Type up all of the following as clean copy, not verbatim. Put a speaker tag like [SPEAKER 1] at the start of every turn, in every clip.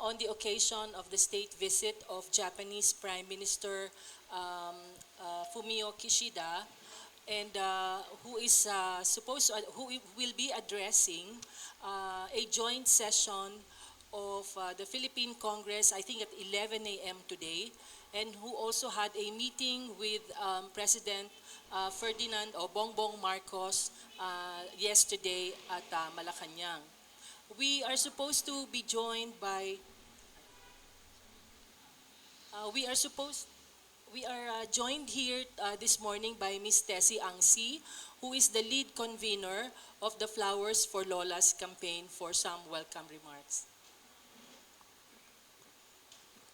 [SPEAKER 1] on the occasion of the state visit of Japanese Prime Minister Fumio Kishida, and who is who will be addressing a joint session of the Philippine Congress, I think at 11 a.m. today, and who also had a meeting with President Ferdinand o Bongbong Marcos yesterday at Malacanang. We are supposed to be joined by, we are supposed, we are joined here this morning by Ms. Tessie Angsi, who is the lead convener of the Flowers for Lola's campaign, for some welcome remarks.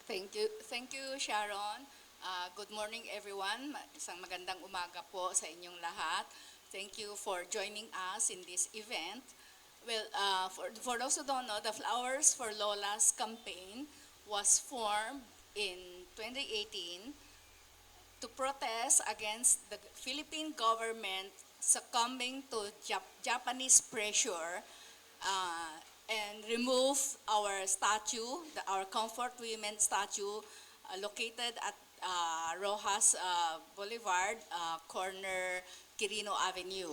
[SPEAKER 2] Thank you, Sharon. Good morning, everyone. Isang magandang umaga po sa inyong lahat. Thank you for joining us in this event. Well, for those who don't know, the Flowers for Lola's campaign was formed in 2018 to protest against the Philippine government succumbing to Japanese pressure and remove our statue, our Comfort Women statue located at Rojas Boulevard, corner Quirino Avenue.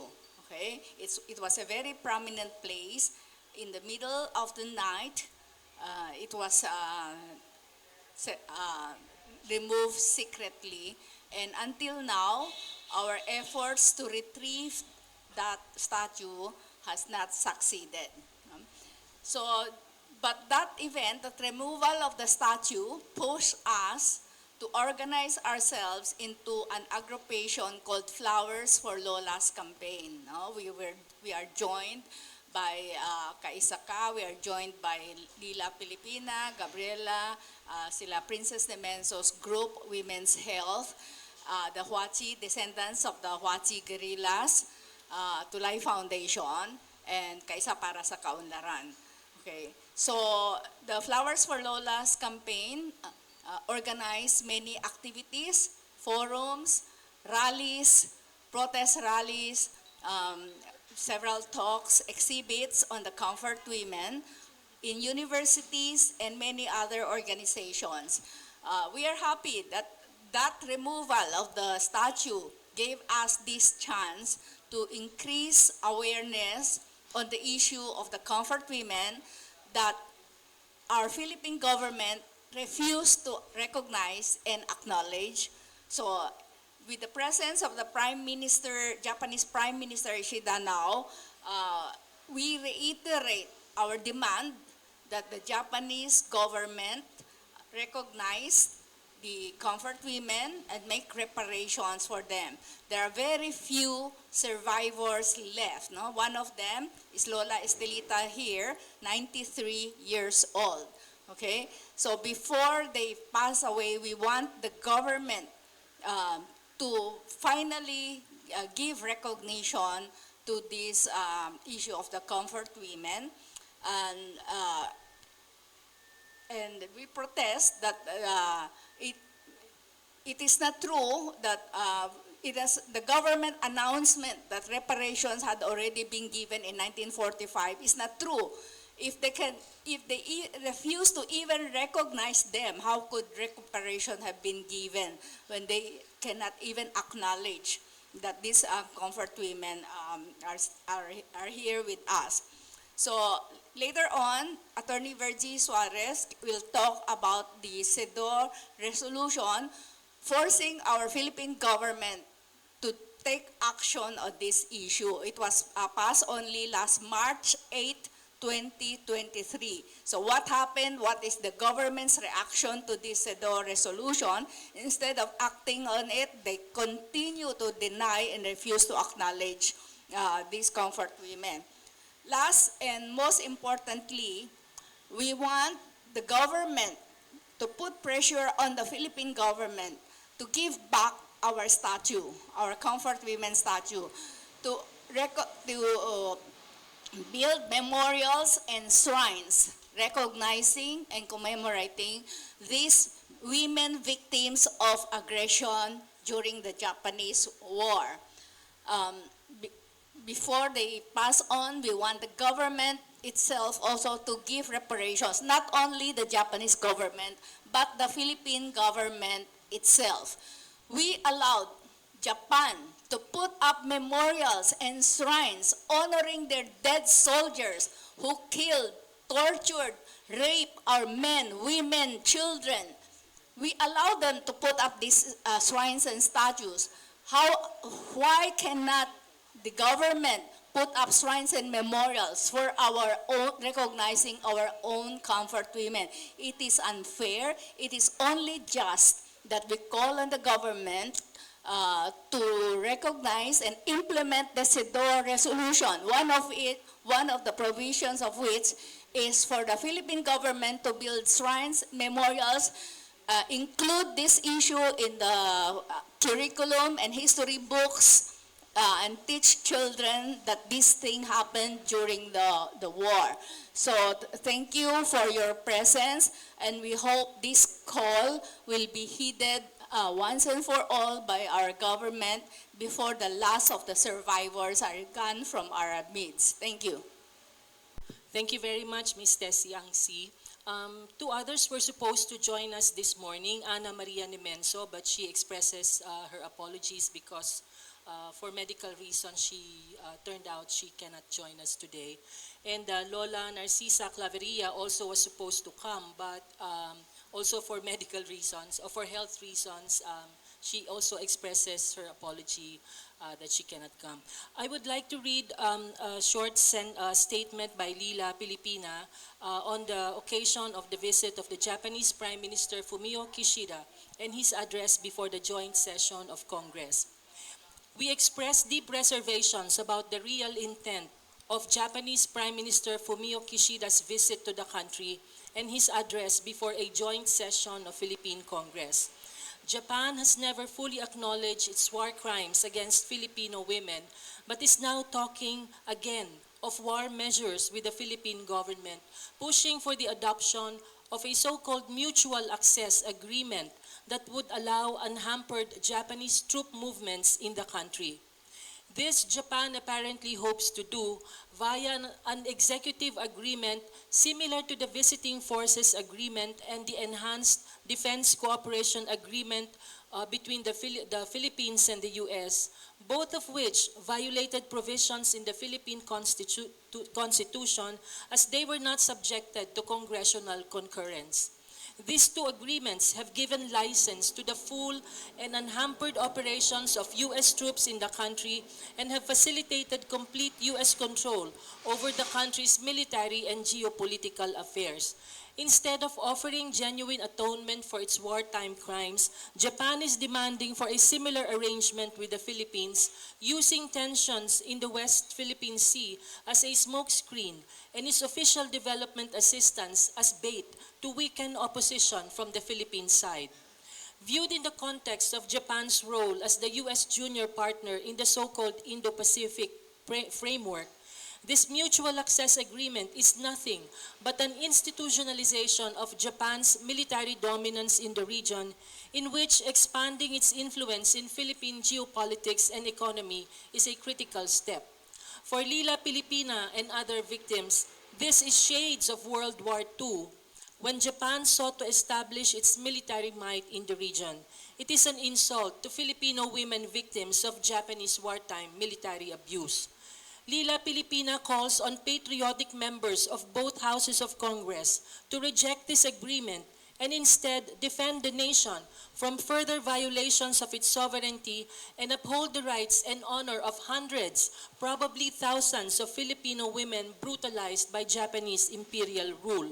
[SPEAKER 2] Okay, it was a very prominent place. In the middle of the night, it was removed secretly, and until now, our efforts to retrieve that statue has not succeeded. So, but that event, that removal of the statue, pushed us to organize ourselves into an aggregation called Flowers for Lola's campaign. No? We are joined by Kaisaka, we are joined by Lila Pilipina, Gabriela, sila Princess de Menso's group, Women's Health, the Huachi, descendants of the Huachi guerrillas, Tulay Foundation, and Kaisa para sa Kaunlaran. Okay, so the Flowers for Lola's campaign organized many activities, forums, rallies, protest rallies, several talks, exhibits on the comfort women in universities and many other organizations. We are happy that that removal of the statue gave us this chance to increase awareness on the issue of the comfort women that our Philippine government refused to recognize and acknowledge. So with the presence of the Prime Minister, Japanese Prime Minister Ishida now, we reiterate our demand that the Japanese government recognize the comfort women and make reparations for them. There are very few survivors left. No? One of them is Lola Estelita here, 93 years old. Okay, so before they pass away, we want the government to finally give recognition to this issue of the comfort women, and we protest that it is not true that it is the government announcement that reparations had already been given in 1945 is not true. If they refuse to even recognize them, how could reparation have been given when they cannot even acknowledge that these comfort women are here with us? So later on, Attorney Virgie Suarez will talk about the CEDAW resolution forcing our Philippine government to take action on this issue. It was passed only last March 8, 2023. So what happened? What is the government's reaction to this CEDAW resolution? Instead of acting on it, they continue to deny and refuse to acknowledge these comfort women. Last and most importantly, we want the government to put pressure on the Philippine government to give back our statue, our comfort women statue, to build memorials and shrines recognizing and commemorating these women victims of aggression during the Japanese War. Before they pass on, we want the government itself also to give reparations, not only the Japanese government, but the Philippine government itself. We allowed Japan to put up memorials and shrines honoring their dead soldiers who killed, tortured, raped our men, women, children. We allow them to put up these shrines and statues. Why cannot the government put up shrines and memorials for our own, recognizing our own comfort women? It is unfair. It is only just that we call on the government to recognize and implement the CEDAW resolution. One of the provisions of which is for the Philippine government to build shrines, memorials, include this issue in the curriculum and history books, and teach children that this thing happened during the war. So thank you for your presence, and we hope this call will be heeded once and for all by our government before the last of the survivors are gone from our midst. Thank you.
[SPEAKER 1] Thank you very much, Ms. Tessie Angsi. Two others were supposed to join us this morning, Ana Maria Nemenso, but she expresses her apologies because for medical reasons turned out she cannot join us today. And Lola Narcisa Claveria also was supposed to come, but also for medical reasons or for health reasons, she also expresses her apology that she cannot come. I would like to read a short statement by Lila Pilipina on the occasion of the visit of the Japanese Prime Minister Fumio Kishida and his address before the joint session of Congress. We express deep reservations about the real intent of Japanese Prime Minister Fumio Kishida's visit to the country and his address before a joint session of Philippine Congress. Japan has never fully acknowledged its war crimes against Filipino women, but is now talking again of war measures with the Philippine government, pushing for the adoption of a so-called mutual access agreement that would allow unhampered Japanese troop movements in the country. This Japan apparently hopes to do via an executive agreement similar to the Visiting Forces Agreement and the Enhanced Defense Cooperation Agreement between the Philippines and the U.S., both of which violated provisions in the Philippine Constitution as they were not subjected to congressional concurrence. These two agreements have given license to the full and unhampered operations of U.S. troops in the country and have facilitated complete U.S. control over the country's military and geopolitical affairs. Instead of offering genuine atonement for its wartime crimes, Japan is demanding for a similar arrangement with the Philippines, using tensions in the West Philippine Sea as a smokescreen and its official development assistance as bait to weaken opposition from the Philippine side. Viewed in the context of Japan's role as the U.S. junior partner in the so-called Indo-Pacific framework, this mutual access agreement is nothing but an institutionalization of Japan's military dominance in the region, in which expanding its influence in Philippine geopolitics and economy is a critical step. For Lila Pilipina and other victims, this is shades of World War II, when Japan sought to establish its military might in the region. It is an insult to Filipino women victims of Japanese wartime military abuse. Lila Pilipina calls on patriotic members of both houses of Congress to reject this agreement and instead defend the nation from further violations of its sovereignty and uphold the rights and honor of hundreds, probably thousands of Filipino women brutalized by Japanese imperial rule.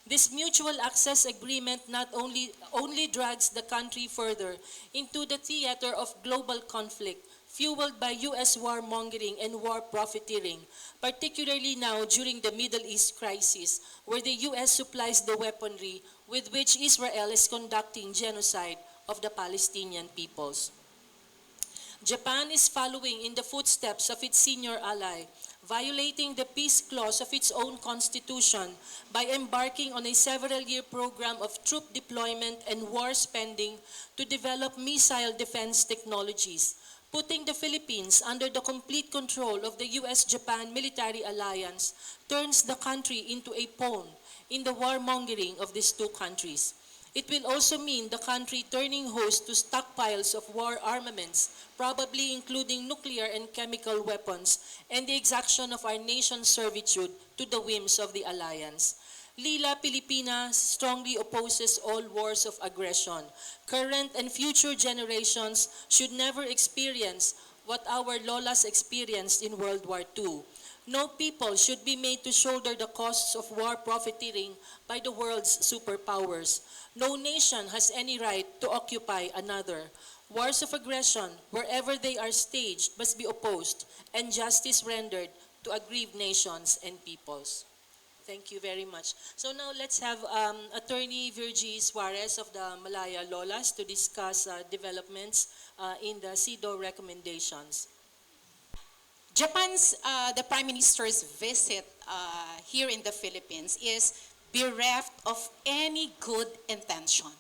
[SPEAKER 1] This mutual access agreement not only drags the country further into the theater of global conflict, fueled by U.S. warmongering and war profiteering, particularly now during the Middle East crisis, where the U.S. supplies the weaponry with which Israel is conducting genocide of the Palestinian peoples. Japan is following in the footsteps of its senior ally, violating the peace clause of its own constitution by embarking on a several-year program of troop deployment and war spending to develop missile defense technologies, Putting the Philippines under the complete control of the US-Japan military alliance turns the country into a pawn in the warmongering of these two countries. It will also mean the country turning host to stockpiles of war armaments, probably including nuclear and chemical weapons, and the exaction of our nation's servitude to the whims of the alliance. Lila Pilipinas strongly opposes all wars of aggression. Current and future generations should never experience what our lolas experienced in World War II. No people should be made to shoulder the costs of war profiteering by the world's superpowers. No nation has any right to occupy another. Wars of aggression, wherever they are staged, must be opposed and justice rendered to aggrieved nations and peoples. Thank you very much. So now let's have Attorney Virgie Suarez of the Malaya Lolas to discuss developments in the CEDAW recommendations.
[SPEAKER 3] Japan's, the Prime Minister's visit here in the Philippines is bereft of any good intention.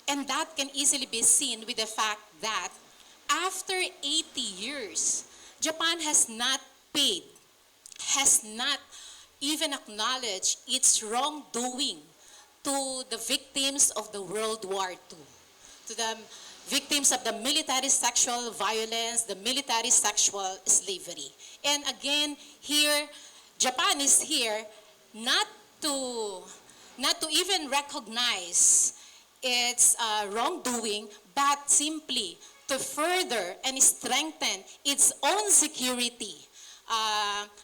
[SPEAKER 3] And that can easily be seen with the fact that after 80 years, Japan has not paid, has not even acknowledged its wrongdoing to the victims of the World War II, to the victims of the military sexual violence, the military sexual slavery. And again, here, Japan is here not to even recognize its wrongdoing, but simply to further and strengthen its own security,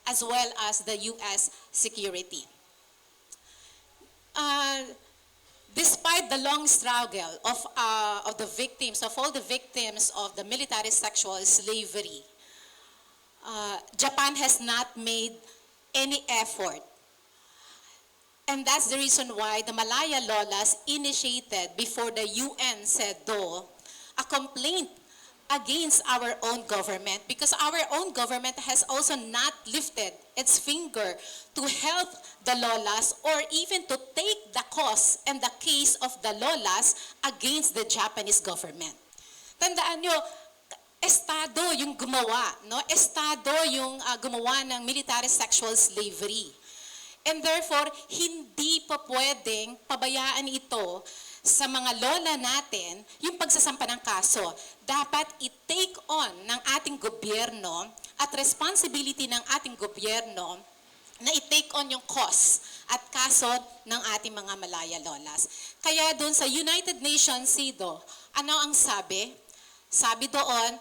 [SPEAKER 3] as well as the U.S. security. Despite the long struggle of the victims, of all the victims of the military sexual slavery, Japan has not made any effort. And that's the reason why the Malaya Lolas initiated before the UN CEDAW a complaint against our own government, because our own government has also not lifted its finger to help the Lolas or even to take the cause and the case of the Lolas against the Japanese government. Tandaan nyo, Estado yung gumawa, no? Estado yung gumawa ng military sexual slavery. And therefore, hindi pa pwedeng pabayaan ito sa mga lola natin yung pagsasampa ng kaso. Dapat i-take on ng ating gobyerno at responsibility ng ating gobyerno na i-take on yung cause at kaso ng ating mga Malaya Lolas. Kaya doon sa United Nations CEDAW, ano ang sabi? Sabi doon,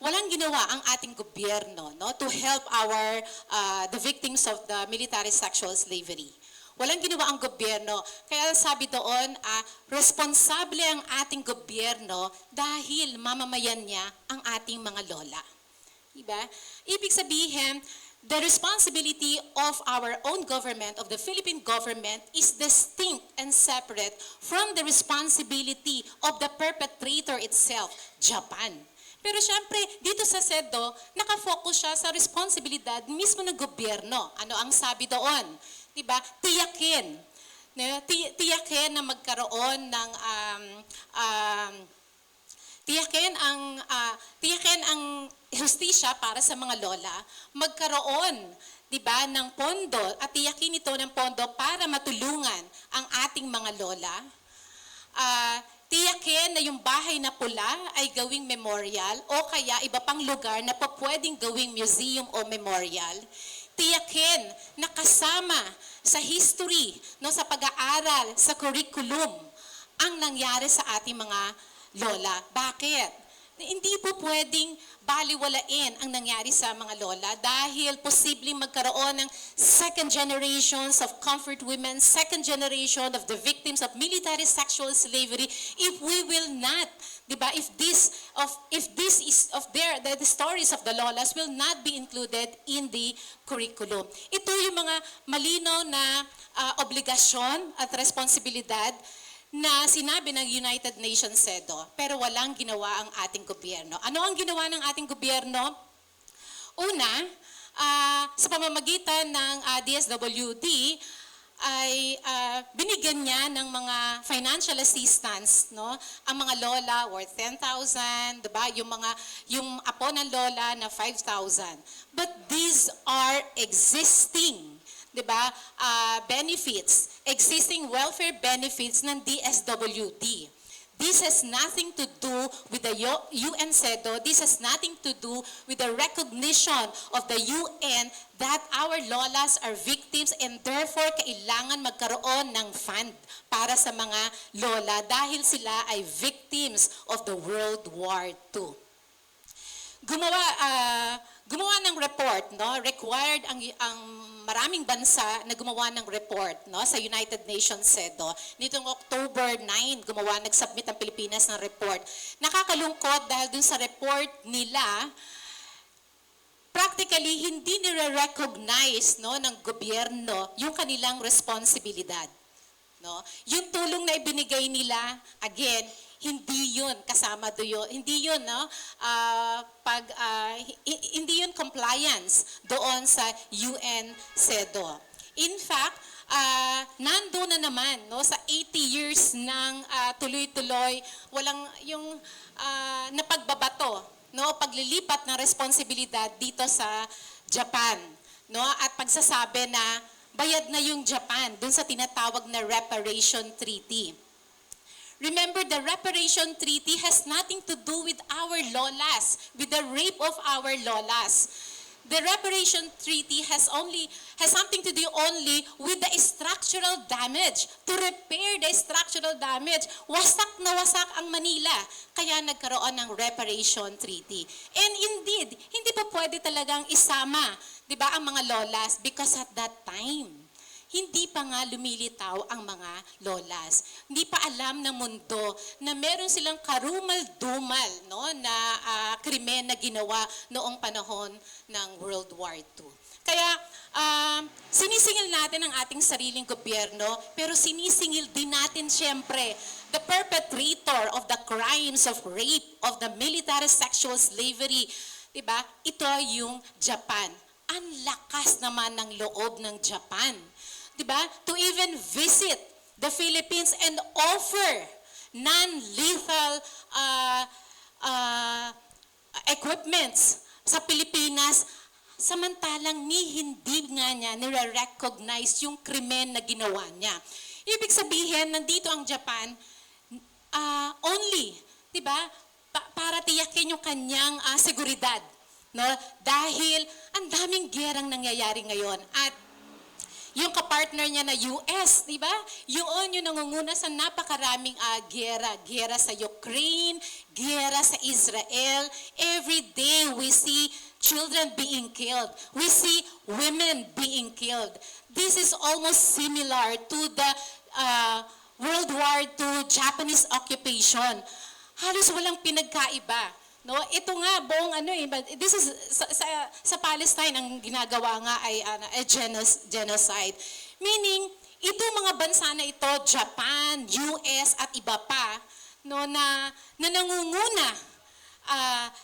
[SPEAKER 3] walang ginawa ang ating gobyerno, no, to help the victims of the military sexual slavery. Walang ginawa ang gobyerno. Kaya sabi doon, responsable ang ating gobyerno dahil mamamayan niya ang ating mga lola. Diba? Ibig sabihin, the responsibility of our own government, of the Philippine government, is distinct and separate from the responsibility of the perpetrator itself, Japan. Pero syempre, dito sa CEDAW, nakafocus siya sa responsibilidad mismo ng gobyerno. Ano ang sabi doon? Diba? Tiyakin. Tiyakin na magkaroon ng tiyakin ang hustisya para sa mga lola, magkaroon, 'di ba, ng pondo at tiyakin ito ng pondo para matulungan ang ating mga lola. Tiyakin na yung bahay na pula ay gawing memorial o kaya iba pang lugar na pwedeng gawing museum o memorial. Tiyakin na kasama sa history, no, sa pag-aaral, sa curriculum, ang nangyari sa ating mga lola. Bakit? Hindi po pwedeng baliwalain ang nangyari sa mga lola dahil posibleng magkaroon ng second generations of comfort women, second generation of the victims of military sexual slavery if we will not, diba, if the stories of the lolas will not be included in the curriculum. Ito yung mga malinaw na obligasyon at responsibilidad na sinabi ng United Nations CEDAW, pero walang ginawa ang ating gobyerno. Ano ang ginawa ng ating gobyerno? Una, sa pamamagitan ng DSWD, ay binibigyan niya ng mga financial assistance, no? Ang mga lola worth 10,000, 'di ba? Yung apo ng lola na 5,000. But these are existing, 'di ba? Benefits, existing welfare benefits ng DSWD. This has nothing to do with the UN CEDAW. This has nothing to do with the recognition of the UN that our lolas are victims and therefore kailangan magkaroon ng fund para sa mga lola dahil sila ay victims of the World War II. Gumawa ng report, no? Required ang maraming bansa na gumawa ng report, no, sa United Nations CEDAW. Nitong October 9, nagsubmit ang Pilipinas ng report. Nakakalungkot dahil dun sa report nila, practically hindi nire-recognize, no, ng gobyerno yung kanilang responsibilidad. No? Yung tulong na ibinigay nila, again, hindi yun kasama doon. Hindi yun, no? Hindi yun compliance doon sa UN CEDAW. In fact, nandoon na naman, no, sa 80 years ng tuloy-tuloy, walang yung napagbabato, no, paglilipat ng responsibilidad dito sa Japan, no, at pagsasabi na bayad na yung Japan dun sa tinatawag na Reparation Treaty. Remember, the Reparation Treaty has nothing to do with our lolas, with the rape of our lolas. The Reparation Treaty has something to do only with the structural damage, to repair the structural damage. Wasak na wasak ang Manila, kaya nagkaroon ng Reparation Treaty. And indeed, hindi pa pwede talagang isama, di ba, ang mga lolas because at that time, hindi pa nga lumilitaw ang mga lolas. Hindi pa alam ng mundo na meron silang karumal-dumal, no, na krimen na ginawa noong panahon ng World War II. Kaya sinisingil natin ang ating sariling gobyerno, pero sinisingil din natin siyempre the perpetrator of the crimes of rape, of the military sexual slavery. Diba? Ito yung Japan. Ang lakas naman ng loob ng Japan, diba, to even visit the Philippines and offer non-lethal equipments sa Pilipinas, samantalang hindi nga niya nire-recognize yung krimen na ginawa niya. Ibig sabihin, nandito ang Japan only, diba, para tiyakin yung kanyang seguridad, no? Dahil ang daming gerang nangyayari ngayon at yung kapartner niya na US, di ba? Yun yung nangunguna sa napakaraming gera sa Ukraine, gera sa Israel. Every day we see children being killed. We see women being killed. This is almost similar to the World War II Japanese occupation. Halos walang pinagkaiba. No, ito nga buong this is sa Palestine ang ginagawa nga ay genocide. Meaning, ito mga bansa na ito, Japan, US at iba pa, no, na nangunguna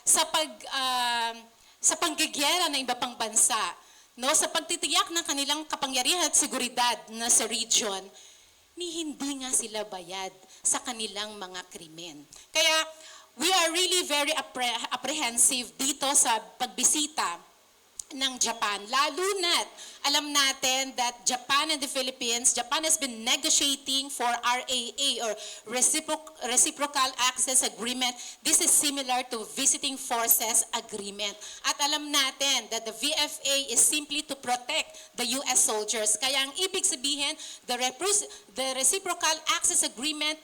[SPEAKER 3] sa panggigera ng iba pang bansa, no, sa pagtitiyak ng kanilang kapangyarihan at seguridad na sa region, hindi nga sila bayad sa kanilang mga krimen. Kaya we are really very apprehensive dito sa pagbisita ng Japan. Lalo na't alam natin that Japan and the Philippines, Japan has been negotiating for RAA or Reciprocal Access Agreement. This is similar to Visiting Forces Agreement. At alam natin that the VFA is simply to protect the US soldiers. Kaya ang ibig sabihin, the Reciprocal Access Agreement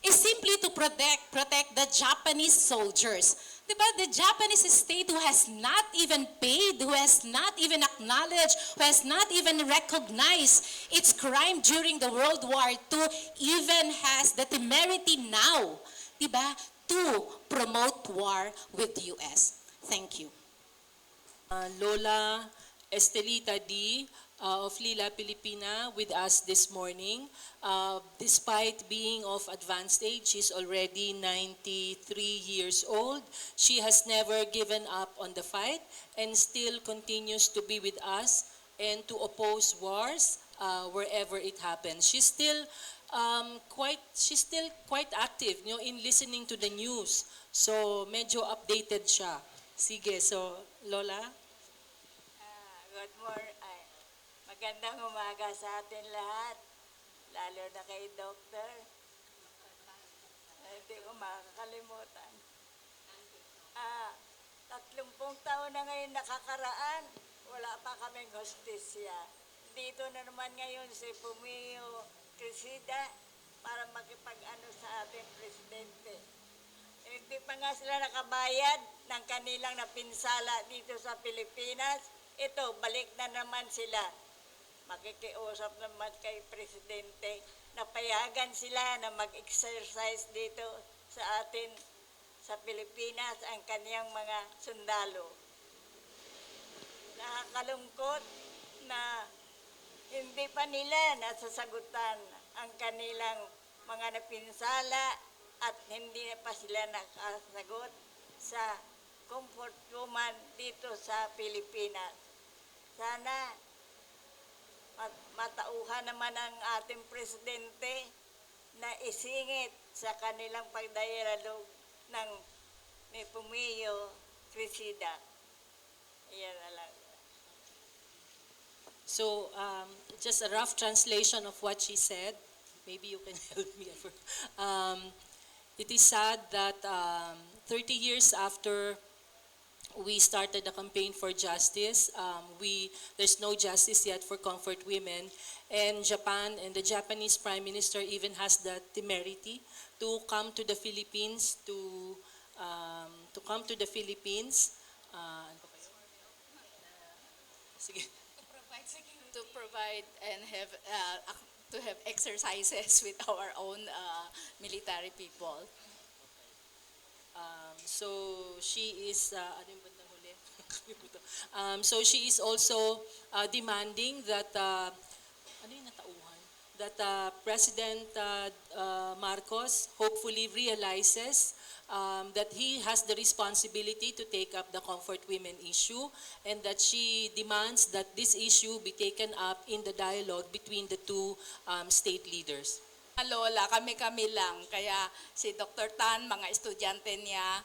[SPEAKER 3] is simply to protect the Japanese soldiers. Diba? The Japanese state who has not even paid, who has not even acknowledged, who has not even recognized its crime during the World War II, even has the temerity now, diba, to promote war with the US. Thank you.
[SPEAKER 1] Lola Estelita D. Of Lila Pilipina with us this morning. Despite being of advanced age, she's already 93 years old. She has never given up on the fight and still continues to be with us and to oppose wars wherever it happens. She's still she's still quite active, in listening to the news. So, medyo updated siya. Sige, so, Lola?
[SPEAKER 4] Good morning. Magandang umaga sa atin lahat, lalo na kay Doctor. Hindi ko makakalimutan. 30 taon na ngayon nakakaraan, wala pa kaming hostisya. Dito na naman ngayon si Fumio Crescida para makipag-ano sa ating presidente. Hindi pa nga sila nakabayad ng kanilang napinsala dito sa Pilipinas. Ito, balik na naman sila. Makikiusap naman kay presidente na payagan sila na mag-exercise dito sa atin sa Pilipinas ang kaniyang mga sundalo. Nakakalungkot na hindi pa nila nasasagutan ang kanilang mga napinsala at hindi na pa sila nakasagot sa comfort woman dito sa Pilipinas. Sana matauhan naman ang ating presidente na isingit sa kanilang pagdayalog ng ni Fumio Crescida. Iyan na lang.
[SPEAKER 1] So, just a rough translation of what she said. Maybe you can help me. It is sad that 30 years after we started the campaign for justice, there's no justice yet for comfort women. And Japan and the Japanese Prime Minister even has the temerity to come to the Philippines to Sige.
[SPEAKER 2] To provide and to have exercises with our own military people.
[SPEAKER 1] So she is, ano yung bandang huli? So she is also demanding that, ano yung natauhan? That President Marcos hopefully realizes that he has the responsibility to take up the comfort women issue, and that she demands that this issue be taken up in the dialogue between the two state leaders.
[SPEAKER 2] Lola, kami-kami lang. Kaya si Dr. Tan, mga estudyante niya,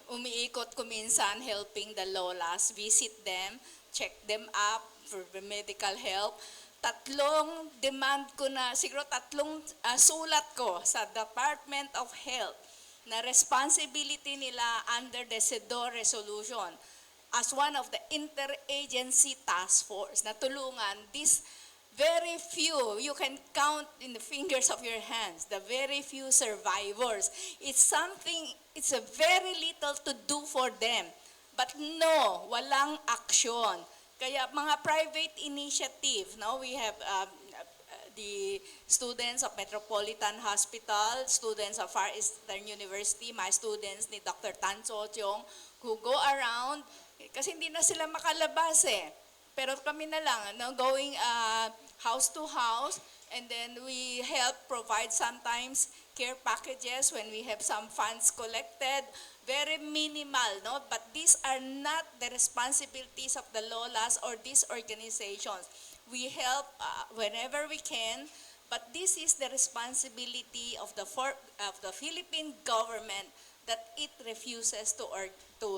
[SPEAKER 2] umiikot kuminsan helping the lolas, visit them, check them up for medical help. Tatlong demand ko na, siguro tatlong sulat ko sa Department of Health na responsibility nila under the CEDAW resolution as one of the interagency task force na tulungan this very few, you can count in the fingers of your hands, the very few survivors. It's a very little to do for them. But no, walang aksyon. Kaya mga private initiative, no? We have the students of Metropolitan Hospital, students of Far Eastern University, my students ni Dr. Tan So-Tiong, who go around, kasi hindi na sila makalabas eh. Pero kami na lang, no, going house to house, and then we help provide sometimes care packages when we have some funds collected. Very minimal, no? But these are not the responsibilities of the lolas or these organizations. We help whenever we can, but this is the responsibility of the Philippine government that it refuses to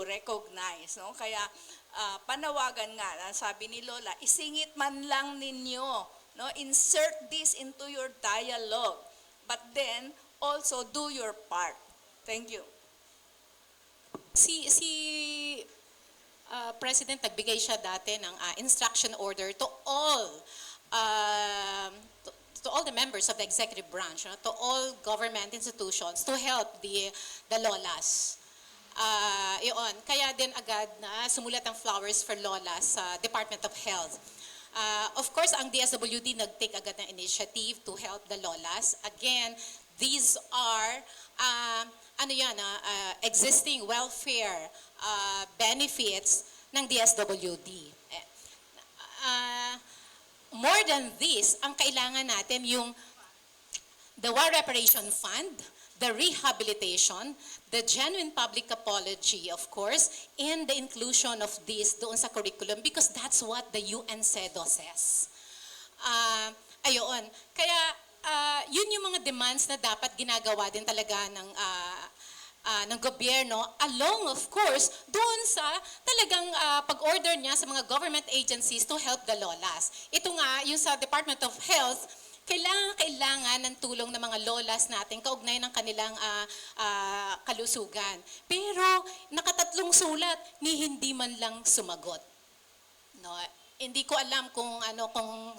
[SPEAKER 2] recognize, no? Kaya panawagan nga, sabi ni Lola, isingit man lang ninyo, no? Insert this into your dialogue, but then also do your part. Thank you.
[SPEAKER 3] Si President, nagbigay siya dati ng instruction order to all the members of the executive branch, no? To all government institutions to help the lolas. Iyon, kaya din agad na sumulat ang Flowers for Lolas sa Department of Health. Of course, ang DSWD nag-take agad ng initiative to help the lolas. Again, these are existing welfare benefits ng DSWD. More than this, ang kailangan natin yung the War Reparation Fund, the rehabilitation, the genuine public apology, of course, and the inclusion of this doon sa curriculum because that's what the UN CEDAW says. Ayun. Kaya demands na dapat ginagawa din talaga ng gobyerno, along of course doon sa talagang pag-order niya sa mga government agencies to help the lolas. Ito nga, yung sa Department of Health, kailangan ng tulong ng mga lolas natin kaugnay ng kanilang kalusugan. Pero nakatatlong sulat, ni hindi man lang sumagot. No, hindi ko alam kung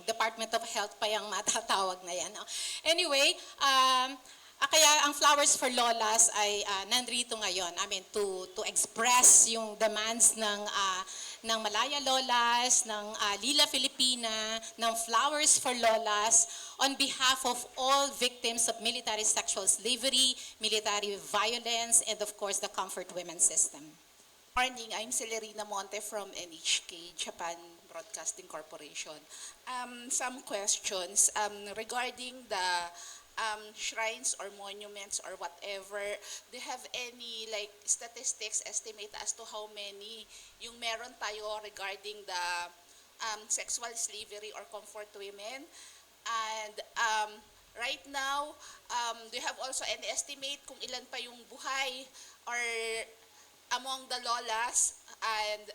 [SPEAKER 3] Department of Health pa yung matatawag na yan. No? Anyway, kaya ang Flowers for Lolas ay nandito ngayon. I mean, to express yung demands ng Malaya Lolas, ng Lila Filipina, ng Flowers for Lolas on behalf of all victims of military sexual slavery, military violence, and of course the Comfort Women System.
[SPEAKER 5] Morning, I'm Celerina Monte from NHK, Japan Broadcasting Corporation. Some questions regarding the shrines or monuments or whatever. Do you have any like statistics estimate as to how many yung meron tayo regarding the sexual slavery or comfort women? And right now, do you have also any estimate kung ilan pa yung buhay or among the lolas? And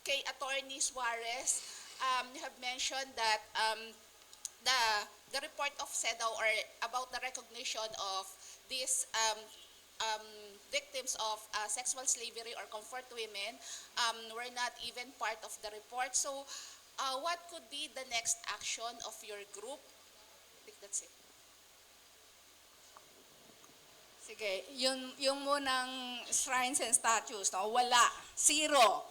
[SPEAKER 5] kay Attorney Suarez, you have mentioned that the report of CEDAW or about the recognition of these victims of sexual slavery or comfort women were not even part of the report. So, what could be the next action of your group? I think that's it.
[SPEAKER 2] Sige, yung munang shrines and statues, no, wala, zero.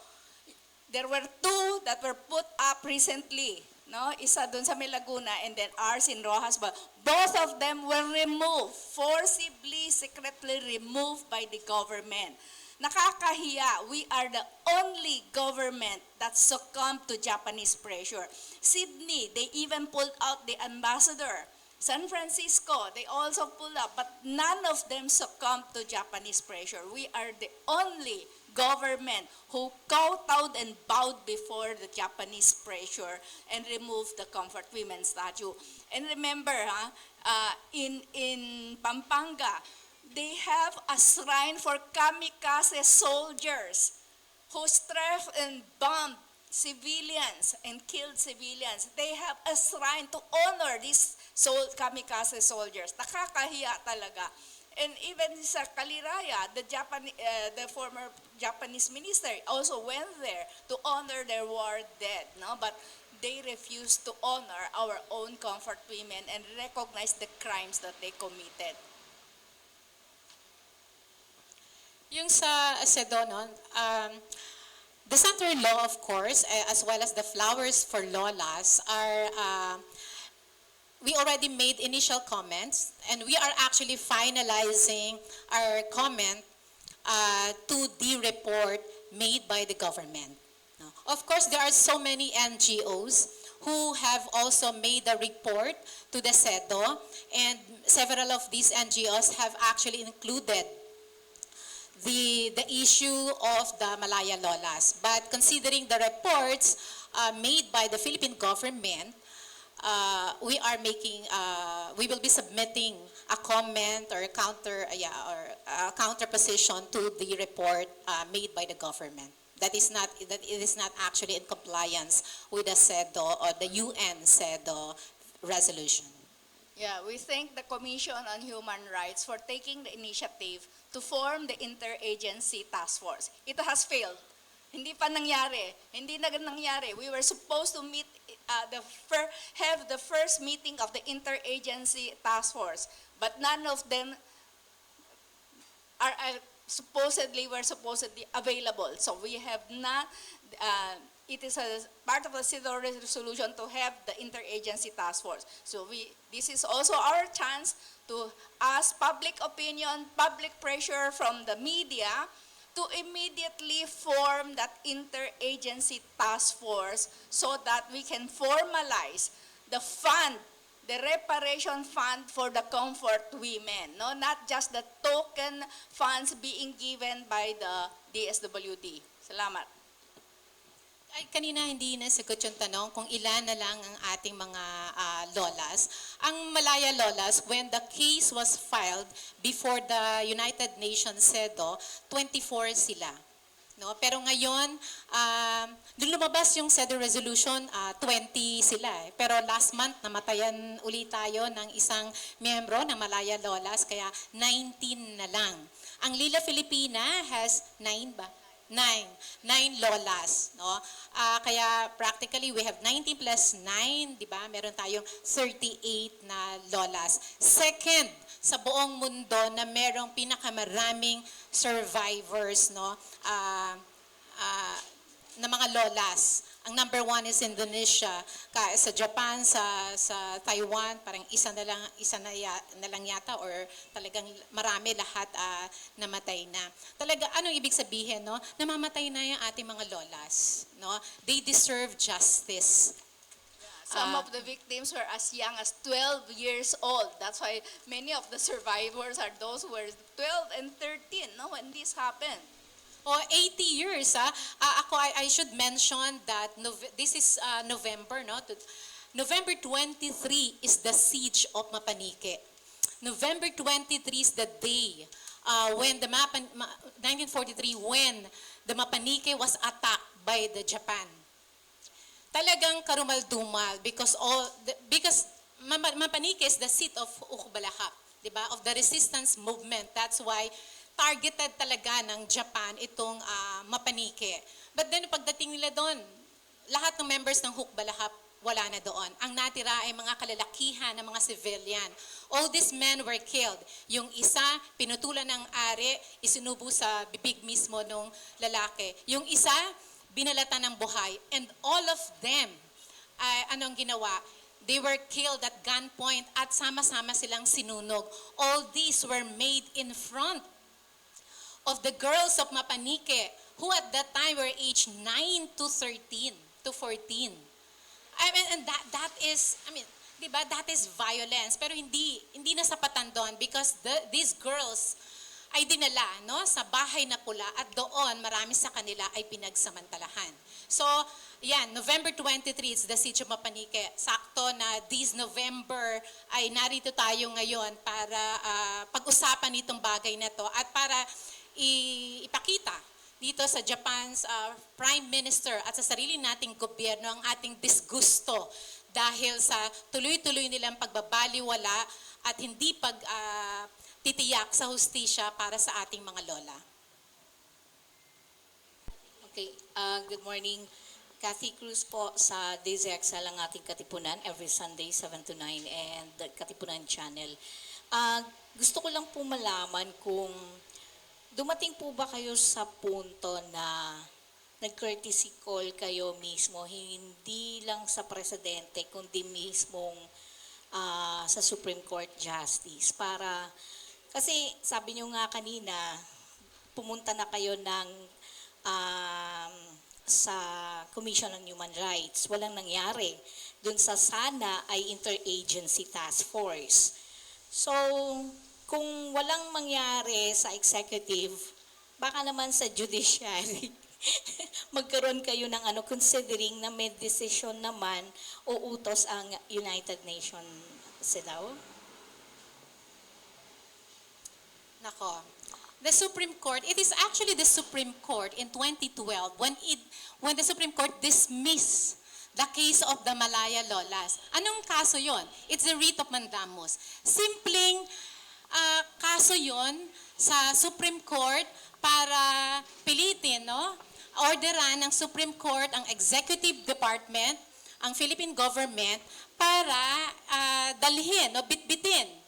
[SPEAKER 2] There were 2 that were put up recently, no? Isa dun sa May Laguna and then ours in Rojas, but both of them were removed, forcibly, secretly removed by the government. Nakakahiya, we are the only government that succumbed to Japanese pressure. Sydney, they even pulled out the ambassador. San Francisco, they also pulled up, but none of them succumbed to Japanese pressure. We are the only government who kowtowed and bowed before the Japanese pressure and removed the Comfort Women statue. And remember, in Pampanga, they have a shrine for kamikaze soldiers who strafed and bombed civilians and killed civilians. They have a shrine to honor these kamikaze soldiers. Nakakahiya talaga. And even sa Kaliraya, the former Japanese minister also went there to honor their war dead, no? But they refused to honor our own comfort women and recognize the crimes that they committed.
[SPEAKER 3] Yung sa CEDAW, no, the Central Law, of course, as well as the Flowers for Lolas are we already made initial comments, and we are actually finalizing our comment to the report made by the government. No? Of course, there are so many NGOs who have also made a report to the CEDAW, and several of these NGOs have actually included the issue of the Malaya Lolas. But considering the reports made by the Philippine government, we will be submitting a comment or a counter position to the report made by the government. That it is not actually in compliance with the CEDAW or the UN CEDAW resolution.
[SPEAKER 2] Yeah, we thank the Commission on Human Rights for taking the initiative to form the Interagency Task Force. It has failed. Hindi pa nangyari. Hindi na nangyari. We were supposed to meet have the first meeting of the Interagency Task Force, but none of them are supposedly available. So we have not. It is a part of the CEDAW resolution to have the Interagency Task Force. So this is also our chance to ask public opinion, public pressure from the media to immediately form that interagency task force so that we can formalize the fund, the reparation fund for the comfort women, no? Not just the token funds being given by the DSWD. Salamat.
[SPEAKER 3] Ay, kanina hindi nasagot yung tanong kung ilan na lang ang ating mga lolas. Ang Malaya Lolas, when the case was filed before the United Nations CEDAW, 24 sila. No? Pero ngayon, nung lumabas yung CEDAW resolution, 20 sila. Pero last month, namatayan ulit tayo ng isang miyembro ng Malaya Lolas, kaya 19 na lang. Ang Lila Filipina has 9 ba? 9 lolas, no? Kaya practically we have 19 plus 9, di ba? Meron tayong 38 na lolas. Second sa buong mundo na merong pinakamaraming survivors, no? Na mga lolas. Ang number 1 is Indonesia, sa Japan, sa Taiwan, parang isa na lang yata or talagang marami lahat namatay na. Talaga anong ibig sabihin, no? Namamatay na yung ating mga lolas, no? They deserve justice.
[SPEAKER 2] Some of the victims were as young as 12 years old. That's why many of the survivors are those who were 12 and 13, no, when this happened.
[SPEAKER 3] O 80 years, I should mention that this is November, no? November 23 is the siege of Mapanike. November 23 is the day when 1943, when the Mapanike was attacked by the Japan. Talagang karumal-dumal because Mapanike is the seat of Ukbalahap, di ba? Of the resistance movement. That's why targeted talaga ng Japan itong Mapanike. But then pagdating nila doon, lahat ng members ng Hukbalahap wala na doon. Ang natira ay mga kalalakihan ng mga civilian. All these men were killed. Yung isa, pinutulan ng ari, isinubo sa bibig mismo ng lalaki. Yung isa, binalatan ng buhay. And all of them, anong ginawa? They were killed at gunpoint at sama-sama silang sinunog. All these were made in front of the girls of Mapanike, who at that time were aged 9 to 13 to 14. And that is, di ba, that is violence. Pero hindi nasapatan doon because these girls ay dinala, no, sa bahay na pula at doon marami sa kanila ay pinagsamantalahan. So, yan, November 23 is the siege of Mapanike. Sakto na this November ay narito tayo ngayon para pag-usapan itong bagay na to at para ipakita dito sa Japan's Prime Minister at sa sarili nating gobyerno ang ating disgusto dahil sa tuloy-tuloy nilang pagbabaliwala at hindi titiyak sa hustisya para sa ating mga lola.
[SPEAKER 6] Okay, good morning. Kathy Cruz po sa DZXL ang ating Katipunan every Sunday 7 to 9 and the Katipunan Channel. Gusto ko lang po malaman kung dumating po ba kayo sa punto na nag-courtesy call kayo mismo, hindi lang sa presidente, kundi mismong sa Supreme Court Justice para, kasi sabi nyo nga kanina, pumunta na kayo ng sa Commission on Human Rights. Walang nangyari. Dun sa sana ay Interagency Task Force. So, kung walang mangyari sa executive, baka naman sa judiciary, magkaroon kayo ng considering na may decision naman o utos ang United Nations CEDAW?
[SPEAKER 3] Nako. The Supreme Court, it is actually the Supreme Court in 2012 when the Supreme Court dismissed the case of the Malaya Lolas. Anong kaso yon? It's the writ of mandamus. Simpleng kaso yon sa Supreme Court para pilitin, no? Orderan ng Supreme Court ang Executive Department, ang Philippine Government para dalhin, no, bitbitin,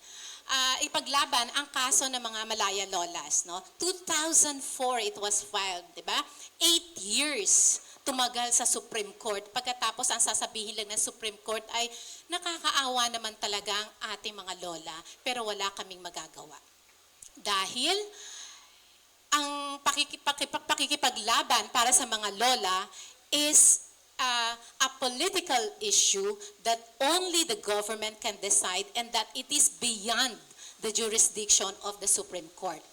[SPEAKER 3] ipaglaban ang kaso ng mga Malaya Lolas, no? 2004 it was filed, 'di ba? 8 years tumagal sa Supreme Court. Pagkatapos ang sasabihin lang ng Supreme Court ay nakakaawa naman talaga ang ating mga lola, pero wala kaming magagawa. Dahil ang pakikipaglaban para sa mga lola is a political issue that only the government can decide and that it is beyond the jurisdiction of the Supreme Court.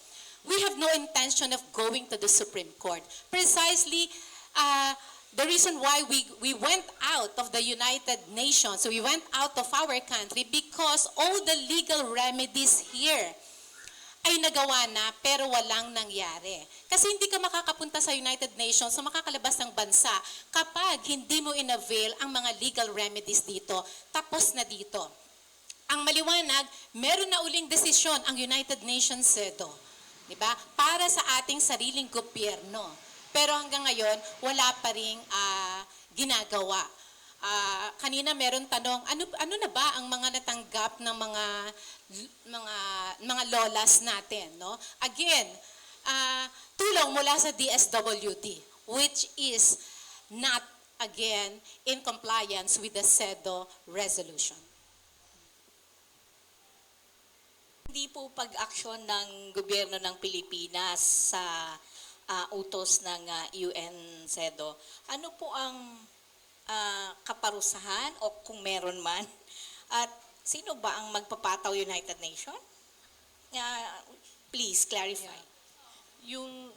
[SPEAKER 3] We have no intention of going to the Supreme Court. Precisely, the reason why we went out of the United Nations, so we went out of our country because all the legal remedies here ay nagawa na pero walang nangyari. Kasi hindi ka makakapunta sa United Nations o makakalabas ng bansa kapag hindi mo inavail ang mga legal remedies dito. Tapos na dito. Ang maliwanag, meron na uling desisyon ang United Nations SEDO, di ba? Para sa ating sariling gobyerno. Pero hanggang ngayon, wala pa ring ginagawa. Kanina meron tanong, ano na ba ang mga natanggap ng mga lolas natin, no? Again, tulong mula sa DSWD, which is not again in compliance with the SEDO resolution.
[SPEAKER 6] Hindi po pag-aksyon ng gobyerno ng Pilipinas sa utos ng UN SEDO. Ano po ang kaparusahan o kung meron man? At sino ba ang magpapataw United Nations? Please clarify.
[SPEAKER 1] Yung,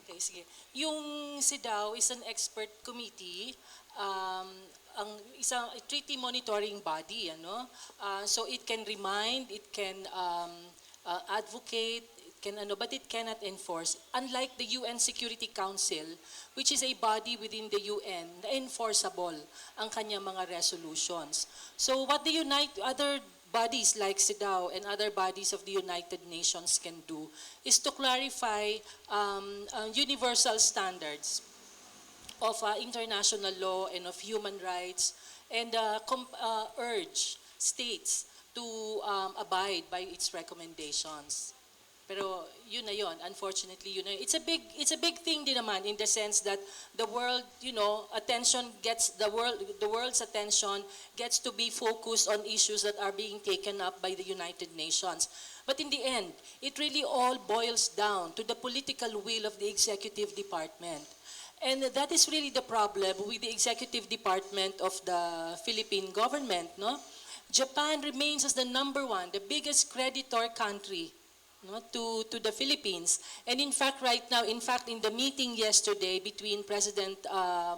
[SPEAKER 1] okay, sige. Yung CEDAW is an expert committee, ang isang treaty monitoring body, ano? So it can remind, it can advocate, but it cannot enforce. Unlike the UN Security Council, which is a body within the UN na enforceable ang kanyang mga resolutions. So what the other bodies like CEDAW and other bodies of the United Nations can do is to clarify universal standards of international law and of human rights and urge states to abide by its recommendations. Pero yun na yun, unfortunately yun na yun. It's a big thing din naman in the sense that the world, the world's attention gets to be focused on issues that are being taken up by the United Nations. But in the end, it really all boils down to the political will of the executive department. And that is really the problem with the executive department of the Philippine government, no? Japan remains as the number one, the biggest creditor country, no, to the Philippines. And in fact, right now, in the meeting yesterday between President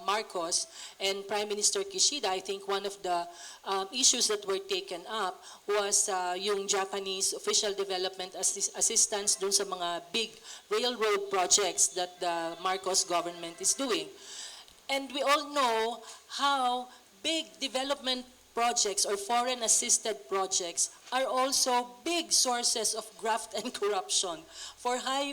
[SPEAKER 1] Marcos and Prime Minister Kishida, I think one of the issues that were taken up was yung Japanese official development assistance dun sa mga big railroad projects that the Marcos government is doing. And we all know how big development projects or foreign assisted projects are also big sources of graft and corruption for high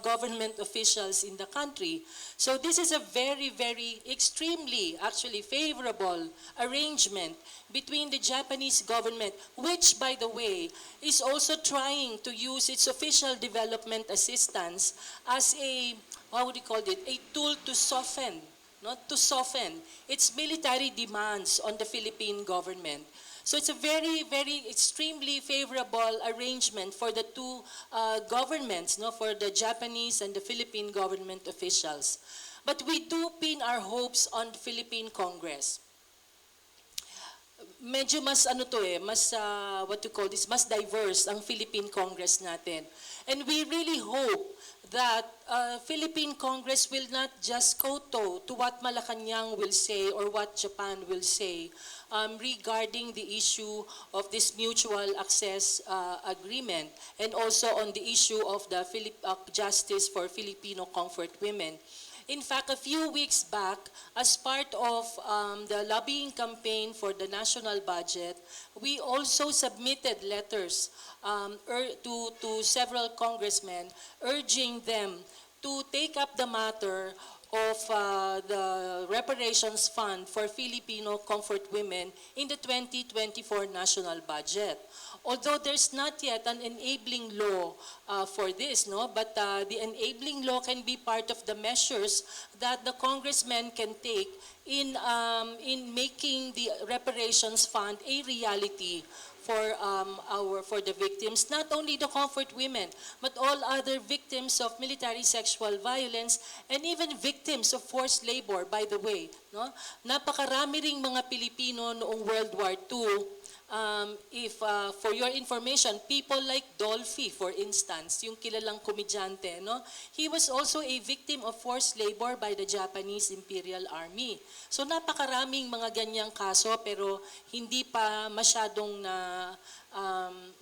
[SPEAKER 1] government officials in the country. So this is a very, very extremely actually favorable arrangement between the Japanese government, which by the way is also trying to use its official development assistance as a, a tool to soften its military demands on the Philippine government. So it's a very, very extremely favorable arrangement for the two governments, for the Japanese and the Philippine government officials. But we do pin our hopes on the Philippine Congress. Medyo mas mas diverse ang Philippine Congress natin. And we really hope that Philippine Congress will not just kowtow to what Malacanang will say or what Japan will say regarding the issue of this mutual access agreement and also on the issue of the justice for Filipino comfort women. In fact, a few weeks back, as part of the lobbying campaign for the national budget, we also submitted letters to several congressmen urging them to take up the matter of the reparations fund for Filipino comfort women in the 2024 national budget. Although there's not yet an enabling law for this, but the enabling law can be part of the measures that the congressmen can take in making the reparations fund a reality for the victims, not only the comfort women, but all other victims of military sexual violence and even victims of forced labor, by the way. No? Napakarami ring mga Pilipino noong World War II if, for your information, people like Dolphy, for instance, yung kilalang komedyante, no? He was also a victim of forced labor by the Japanese Imperial Army. So napakaraming mga ganyang kaso pero hindi pa masyadong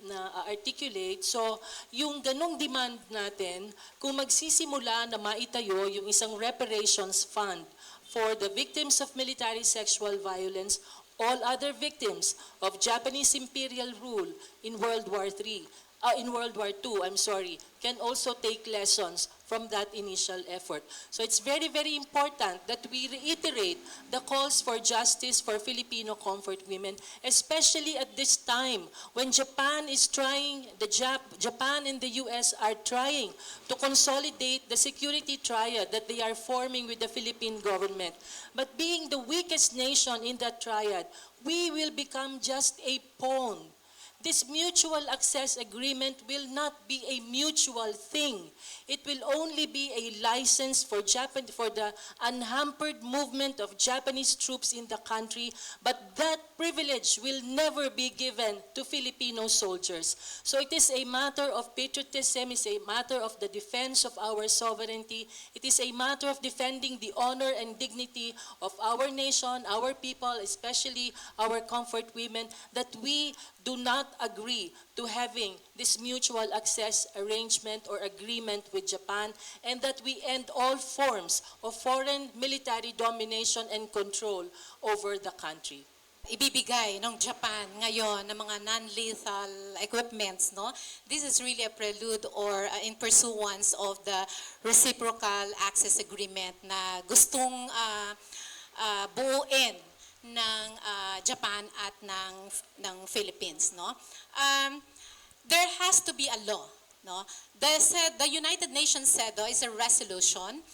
[SPEAKER 1] na-articulate. So yung ganong demand natin, kung magsisimula na maitayo yung isang reparations fund for the victims of military sexual violence, all other victims of Japanese imperial rule in World War II, can also take lessons from that initial effort. So it's very, very important that we reiterate the calls for justice for Filipino comfort women, especially at this time when Japan and the US are trying to consolidate the security triad that they are forming with the Philippine government. But being the weakest nation in that triad, we will become just a pawn. This mutual access agreement will not be a mutual thing. It will only be a license for the unhampered movement of Japanese troops in the country, but that privilege will never be given to Filipino soldiers. So it is a matter of patriotism, it's a matter of the defense of our sovereignty, it is a matter of defending the honor and dignity of our nation, our people, especially our comfort women, that we do not agree to having this mutual access arrangement or agreement with Japan, and that we end all forms of foreign military domination and control over the country.
[SPEAKER 3] Ibibigay ng Japan ngayon ng mga non-lethal equipments, no? This is really a prelude or in pursuance of the reciprocal access agreement na gustong buuin ng Japan at ng Philippines, no? There has to be a law, no? The United Nations CEDAW is a resolution.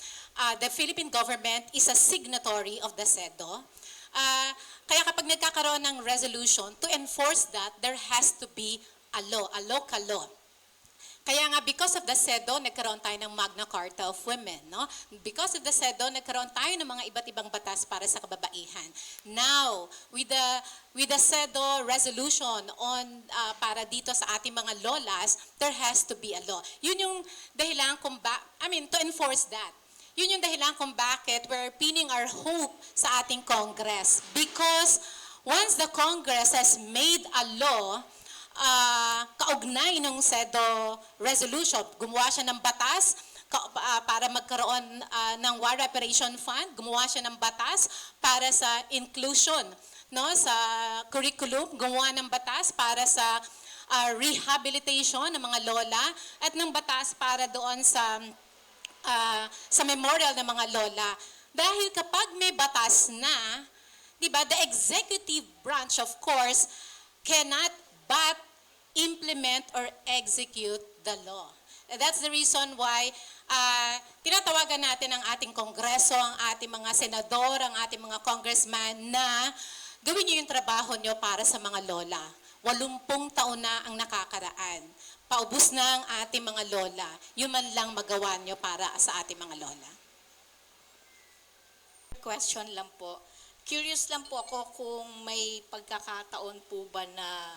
[SPEAKER 3] The Philippine government is a signatory of the CEDAW. Kaya kapag nagkakaroon ng resolution, to enforce that, there has to be a law, a local law. Kaya nga, because of the CEDAW, nagkaroon tayo ng Magna Carta of Women, no? Because of the CEDAW, nagkaroon tayo ng mga iba't ibang batas para sa kababaihan. Now, with the CEDAW resolution on para dito sa ating mga lolas, there has to be a law. Yun yung dahilan to enforce that. Yun yung dahilan kung bakit we're pinning our hope sa ating Congress. Because once the Congress has made a law, kaugnay ng CEDAW resolution, gumawa siya ng batas para magkaroon ng War Reparation Fund, gumawa siya ng batas para sa inclusion, no, sa curriculum, gumawa ng batas para sa rehabilitation ng mga lola, at ng batas para doon sa memorial ng mga lola. Dahil kapag may batas na, di ba, the executive branch, of course, cannot but implement or execute the law. And that's the reason why tinatawagan natin ang ating kongreso, ang ating mga senador, ang ating mga congressman na gawin niyo yung trabaho niyo para sa mga lola. 80 taon na ang nakakaraan. Paubos na ang ating mga lola. Yun man lang magawa niyo para sa ating mga lola.
[SPEAKER 6] Question lang po. Curious lang po ako kung may pagkakataon po ba na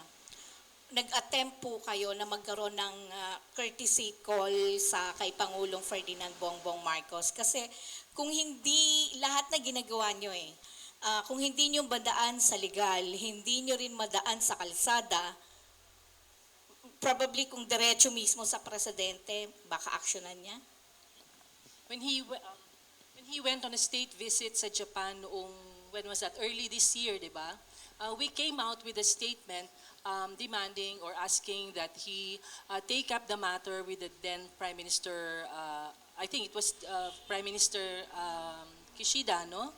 [SPEAKER 6] nag-attempt po kayo na magkaroon ng courtesy call kay Pangulong Ferdinand Bongbong Marcos. Kasi kung hindi lahat na ginagawa nyo kung hindi nyo madaan sa legal, hindi nyo rin madaan sa kalsada, probably kung diretso mismo sa presidente, baka aksyonan niya?
[SPEAKER 1] When he went on a state visit sa Japan when was that? Early this year, di ba? We came out with a statement demanding or asking that he take up the matter with the then Prime Minister, I think it was Prime Minister Kishida, no?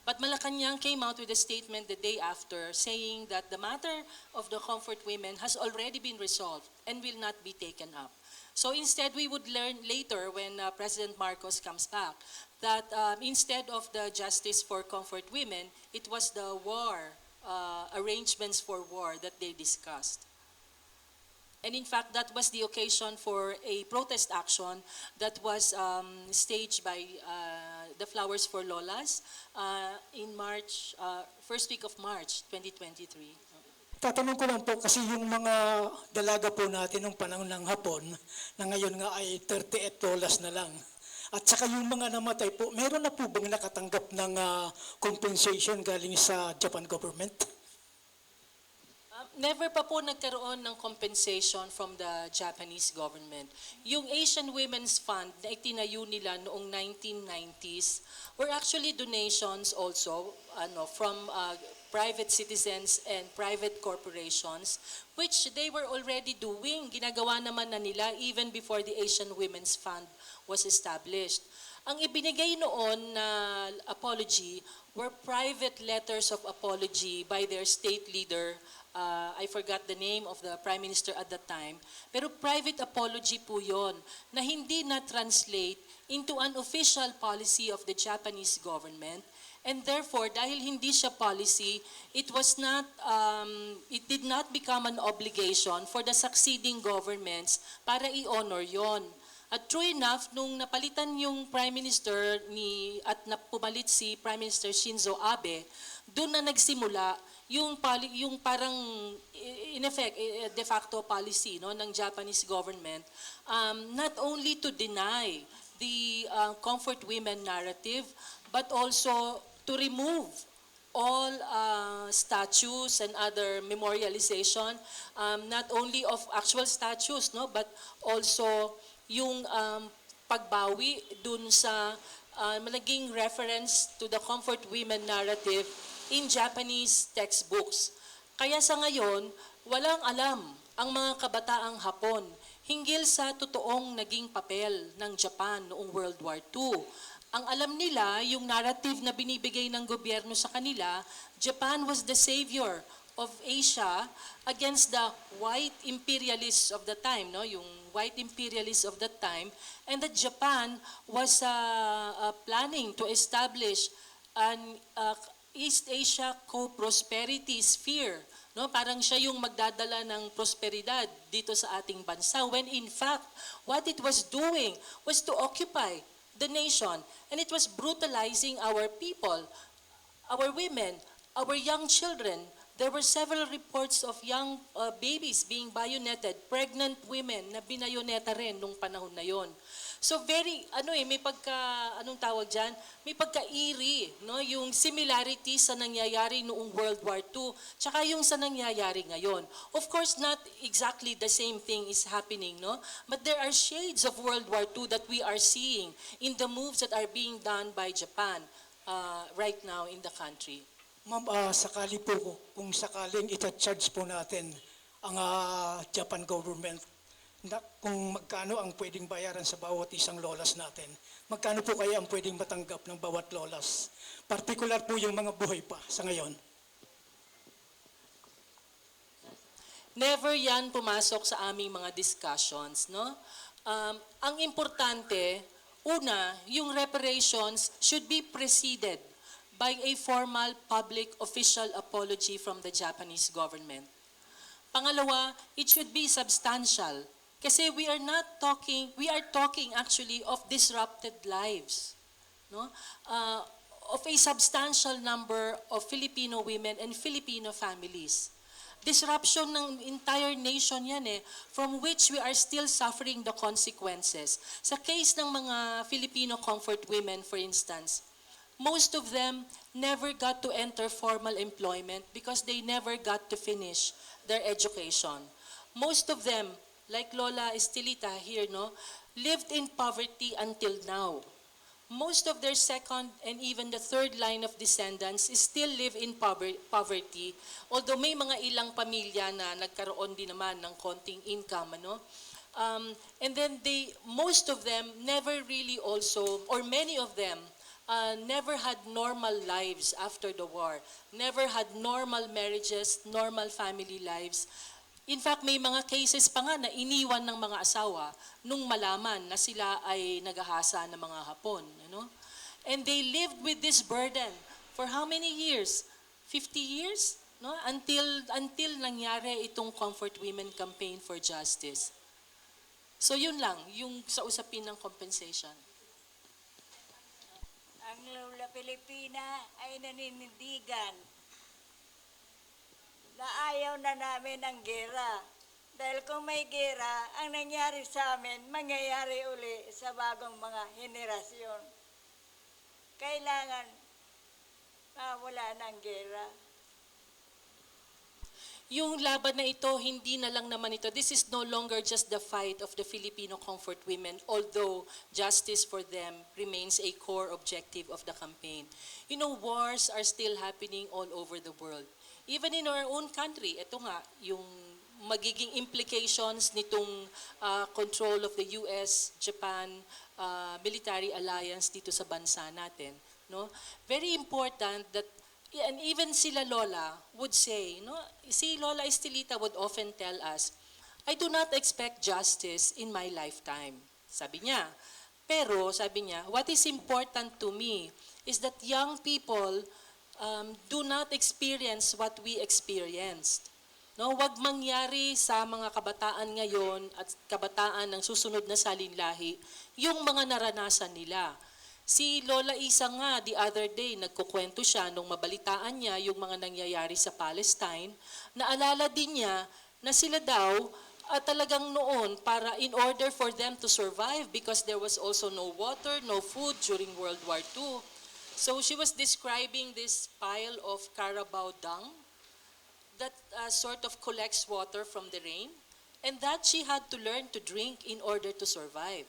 [SPEAKER 1] But Malacanang came out with a statement the day after saying that the matter of the comfort women has already been resolved and will not be taken up. So instead, we would learn later when President Marcos comes back that instead of the justice for comfort women, it was the arrangements for war that they discussed. And in fact, that was the occasion for a protest action that was staged by the Flowers for Lolas in March, first week of March 2023.
[SPEAKER 7] Tatanong ko lang po kasi yung mga dalaga po natin nung panahon ng Hapon na ngayon nga ay $38 na lang. At saka yung mga namatay po, meron na po bang nakatanggap ng compensation galing sa Japan government?
[SPEAKER 1] Never pa po nagkaroon ng compensation from the Japanese government. Yung Asian Women's Fund na itinayo nila noong 1990s were actually donations also from private citizens and private corporations, which they were already doing. Ginagawa naman na nila even before the Asian Women's Fund was established. Ang ibinigay noon na apology were private letters of apology by their state leader. I forgot the name of the Prime Minister at that time. Pero private apology po yon na hindi na-translate into an official policy of the Japanese government. And therefore, dahil hindi siya policy, it did not become an obligation for the succeeding governments para i-honor yon. At true enough, nung napalitan yung Prime Minister at pumalit si Prime Minister Shinzo Abe, doon na nagsimula yung parang in effect de facto policy ng Japanese government, not only to deny the comfort women narrative, but also to remove all statues and other memorialization, not only of actual statues, but also yung pagbawi dun sa naging reference to the comfort women narrative in Japanese textbooks. Kaya sa ngayon, walang alam ang mga kabataang Hapon hinggil sa totoong naging papel ng Japan noong World War II. Ang alam nila, yung narrative na binibigay ng gobyerno sa kanila, Japan was the savior of Asia against the white imperialists of the time, yung white imperialists of that time, and that Japan was planning to establish an East Asia co-prosperity sphere. Parang siya yung magdadala ng prosperidad dito sa ating bansa, when in fact, what it was doing was to occupy the nation, and it was brutalizing our people, our women, our young children. There were several reports of young babies being bayoneted, pregnant women na binayoneta rin nung panahon na yon. So may pagka-eerie, yung similarity sa nangyayari noong World War II, tsaka yung sa nangyayari ngayon. Of course, not exactly the same thing is happening, but there are shades of World War II that we are seeing in the moves that are being done by Japan right now in the country.
[SPEAKER 7] Ma'am, sakali po kung sakaling ita-charge po natin ang Japan government na kung magkano ang pwedeng bayaran sa bawat isang lolas natin, magkano po kaya ang pwedeng matanggap ng bawat lolas? Partikular po yung mga buhay pa sa ngayon.
[SPEAKER 1] Never yan pumasok sa aming mga discussions, ang importante, una, yung reparations should be preceded by a formal public official apology from the Japanese government. Pangalawa, it should be substantial. Kasi we are talking actually of disrupted lives, of a substantial number of Filipino women and Filipino families. Disruption ng entire nation yan from which we are still suffering the consequences. Sa case ng mga Filipino comfort women, for instance, most of them never got to enter formal employment because they never got to finish their education. Most of them, like Lola Estelita here, lived in poverty until now. Most of their second and even the third line of descendants still live in poverty, although may mga ilang pamilya na nagkaroon din naman ng konting income, and then most of them never really also, or many of them, never had normal lives after the war, never had normal marriages, normal family lives. In fact, may mga cases pa nga na iniwan ng mga asawa nung malaman na sila ay nagahasa ng mga Hapon. And they lived with this burden for how many years? 50 years? Until nangyari itong Comfort Women Campaign for Justice. So yun lang, yung sa usapin ng compensation.
[SPEAKER 4] Ang Lola Pilipina ay naninindigan na ayaw na namin ang gera. Dahil kung may gera, ang nangyari sa amin, mangyayari uli sa bagong mga henerasyon. Kailangan wala ng gera.
[SPEAKER 1] Yung laban na ito, hindi na lang naman ito. This is no longer just the fight of the Filipino comfort women, although justice for them remains a core objective of the campaign. You know, wars are still happening all over the world. Even in our own country, ito nga, yung magiging implications nitong control of the US, Japan, military alliance dito sa bansa natin. No? Very important that and even sila Lola would say, no, si Lola Estelita would often tell us, I do not expect justice in my lifetime. Sabi niya. Pero, sabi niya, what is important to me is that young people do not experience what we experienced. No, wag mangyari sa mga kabataan ngayon at kabataan ng susunod na salinlahi yung mga naranasan nila. Si Lola Isa nga, the other day, nagkukwento siya nung mabalitaan niya yung mga nangyayari sa Palestine, naalala din niya na sila daw talagang noon para in order for them to survive because there was also no water, no food during World War II. So she was describing this pile of Carabao dung that sort of collects water from the rain and that she had to learn to drink in order to survive.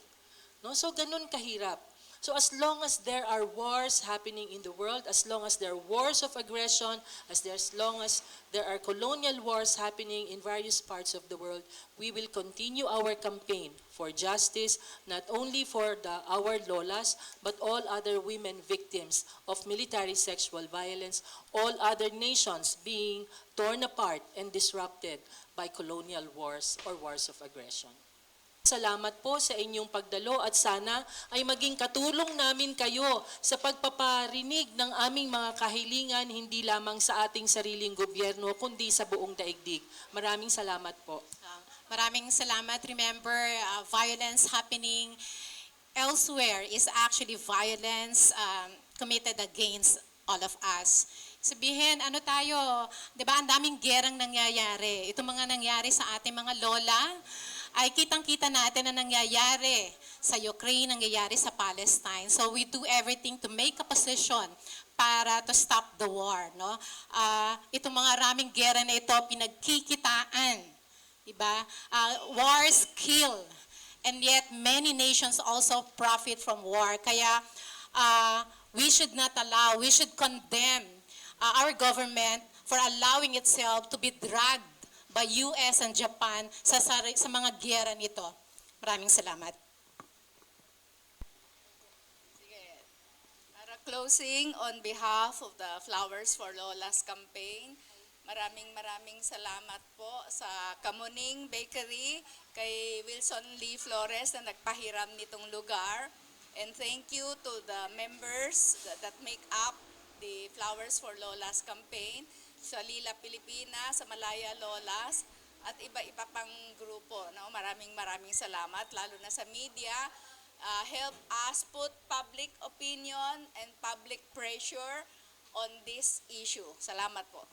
[SPEAKER 1] No? So ganun kahirap. So as long as there are wars happening in the world, as long as there are wars of aggression, as long as there are colonial wars happening in various parts of the world, we will continue our campaign for justice, not only for our lolas, but all other women victims of military sexual violence, all other nations being torn apart and disrupted by colonial wars or wars of aggression. Salamat po sa inyong pagdalo at sana ay maging katulong namin kayo sa pagpaparinig ng aming mga kahilingan hindi lamang sa ating sariling gobyerno kundi sa buong daigdig. Maraming salamat po.
[SPEAKER 3] Maraming salamat. Remember, violence happening elsewhere is actually violence committed against all of us. Sabihin, ano tayo, di ba, ang daming gerang nangyayari. Ito mga nangyari sa ating mga lola, ay kitang-kita natin na nangyayari sa Ukraine, nangyayari sa Palestine. So we do everything to make a position para to stop the war. No? Itong mga raming gera na ito, pinagkikitaan. Diba? Wars kill. And yet many nations also profit from war. Kaya we should not allow, we should condemn our government for allowing itself to be dragged by US and Japan sa mga giyera nito. Maraming salamat.
[SPEAKER 2] Sige. Para closing, on behalf of the Flowers for Lolas campaign, maraming salamat po sa Kamuning Bakery, kay Wilson Lee Flores na nagpahiram nitong lugar. And thank you to the members that make up the Flowers for Lolas campaign, sa Lila Pilipinas, sa Malaya Lolas, at iba-iba pang grupo. No? Maraming salamat, lalo na sa media. Help us put public opinion and public pressure on this issue. Salamat po.